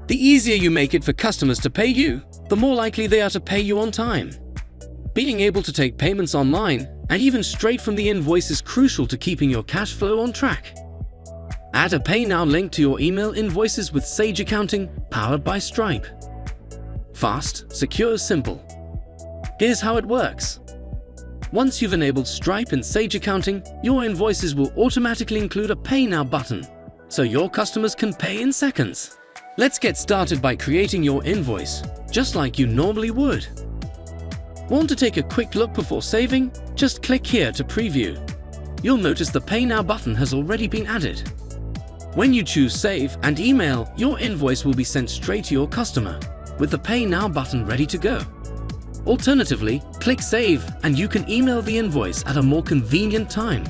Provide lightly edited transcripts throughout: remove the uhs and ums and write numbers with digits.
The easier you make it for customers to pay you, the more likely they are to pay you on time. Being able to take payments online and even straight from the invoice is crucial to keeping your cash flow on track. Add a Pay Now link to your email invoices with Sage Accounting, powered by Stripe. Fast, secure, simple. Here's how it works. Once you've enabled Stripe and Sage Accounting, your invoices will automatically include a Pay Now button, so your customers can pay in seconds. Let's get started by creating your invoice, just like you normally would. Want to take a quick look before saving? Just click here to preview. You'll notice the Pay Now button has already been added. When you choose Save and Email, your invoice will be sent straight to your customer, with the Pay Now button ready to go. Alternatively, click Save and you can email the invoice at a more convenient time.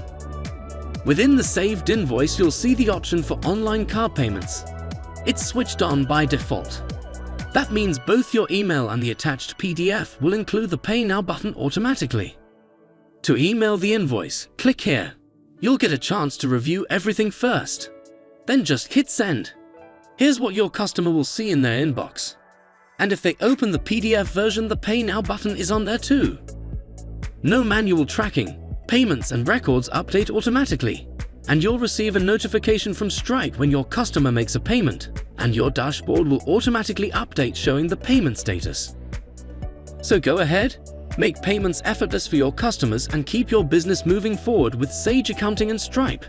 Within the saved invoice, you'll see the option for online card payments. It's switched on by default. That means both your email and the attached PDF will include the Pay Now button automatically. To email the invoice, click here. You'll get a chance to review everything first. Then just hit send. Here's what your customer will see in their inbox. And if they open the PDF version, the Pay Now button is on there too. No manual tracking, payments and records update automatically. And you'll receive a notification from Stripe when your customer makes a payment, and your dashboard will automatically update showing the payment status. So go ahead, make payments effortless for your customers and keep your business moving forward with Sage Accounting and Stripe.